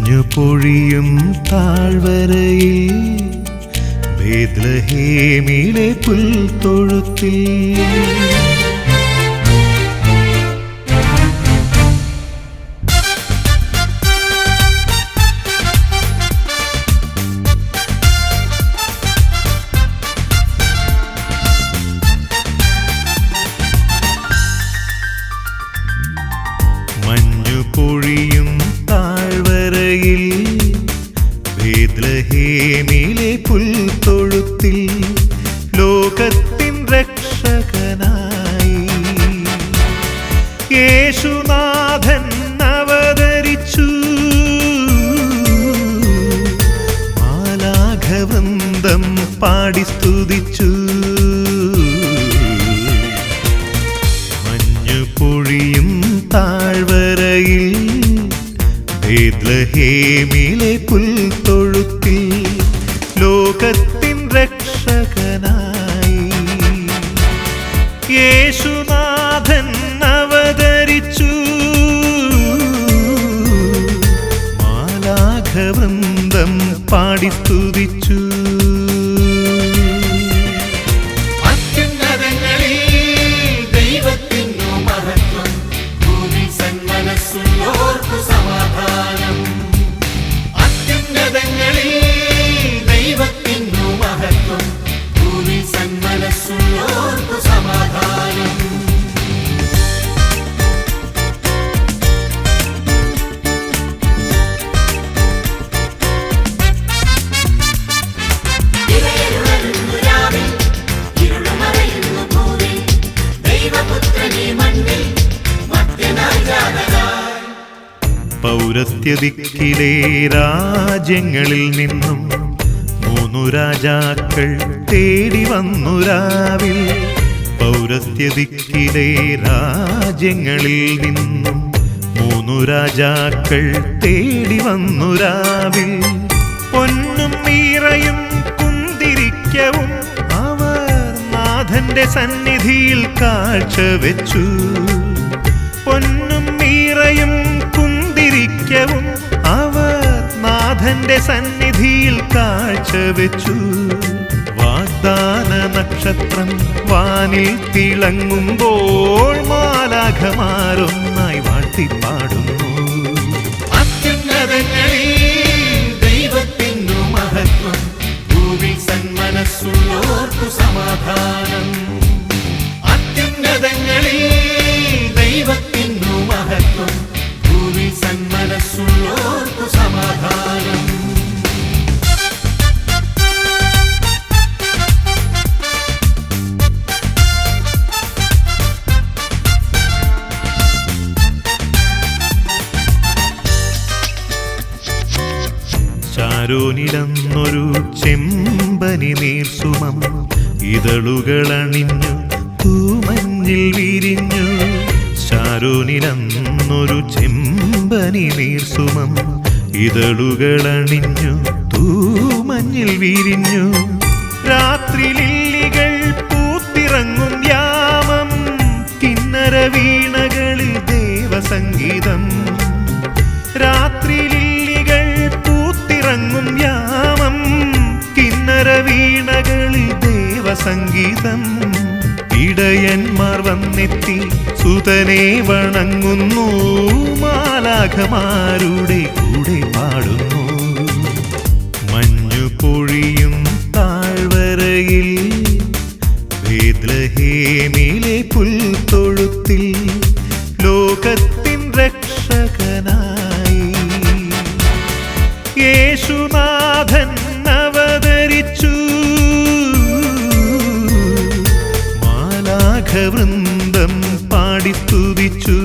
മഞ്ഞു പൊഴിയും താഴ്വരയിൽ ബേത്ലഹേമിലെ പുൽത്തൊഴുത്തിൽ മഞ്ഞു പൊഴിയും താഴ്വരയിൽ ബേത്ലഹേമിലെ പുൽത്തൊഴുത്തിൽ ലോകത്തിൻ രക്ഷകനായി യേശുനാഥൻ അവതരിച്ചു. മാലാഘവൃന്ദം പാടി സ്തുതിച്ചു. മഞ്ഞു പൊഴിയും താഴ്വരയിൽ ബേത്ലഹേമിലെ പുൽത്തൊഴുത്തിൽ ലോകത്തിൻ രക്ഷകനായി യേശുനാഥൻ അവതരിച്ചു. മാലാഘവൃന്ദം പാടി സ്തുതിച്ചു. പൗരസ്ത്യദിക്കിലെ രാജ്യങ്ങളിൽ നിന്നും 3 രാജാക്കൾ തേടി വന്നു രാവിൽ. പൗരസ്ത്യദിക്കിലെ രാജ്യങ്ങളിൽ നിന്നും 3 രാജാക്കൾ തേടി വന്നു രാവിൽ. പൊന്നും മീറയും കുന്തിരിക്കവും അവർ നാഥന്റെ സന്നിധിയിൽ കാഴ്ചവെച്ചു. പൊന്നും മീറയും കുന്തിരിക്കവും അവർ നാഥന്റെ സന്നിധിയിൽ കാഴ്ചവെച്ചു. വാഗ്ദാന നക്ഷത്രം വാനിൽ തിളങ്ങുമ്പോൾ മാലാഖമാരൊന്നായി വാഴ്ത്തിപ്പാടുന്നു. അത്യുന്നതങ്ങളിൽ ദൈവത്തിനു മഹത്വം, ഭൂമിയിൽ സന്മനസ്സുള്ളോർക്കു സമാധാനം. അത്യുന്നതങ്ങളിൽ ദൈവത്തിനു മഹത്വം, ഭൂമിയിൽ സന്മനസ്സുള്ളോർക്കു സമാധാനം. ശാരോനിലന്നൊരു ചെമ്പനി നീർസുമം ഇതളുകളണിഞ്ഞു തൂമഞ്ഞിൽ വിരിഞ്ഞു. ശാരോനിലന്നൊരു ചെമ്പനി നീർസുമം ഇതളുകളണിഞ്ഞു തൂമഞ്ഞിൽ വിരിഞ്ഞു. രാത്രി ലില്ലികൾ പൂത്തിറങ്ങും യാമം, കിന്നര വീണകളിൽ ദേവസംഗീതം. രാത്രി ലില്ലികൾ പൂത്തിറങ്ങും യാമം, കിന്നര വീണകളിൽ ദേവസംഗീതം. ഇടയന്മാർ വന്നെത്തി സുതനെ വണങ്ങുന്നു, മാലാഖമാരുടെ കൂടെ പാടുന്നു. മഞ്ഞു പൊഴിയും താഴ്വരയിൽ ബേത്ലഹേമിലെ പുൽത്തൊഴുത്തിൽ ലോകത്തിൻ രക്ഷകനായി യേശുനാഥൻ അവതരിച്ചു. മാലാഖവൃന്ദം പാടി സ്തുതിച്ചു.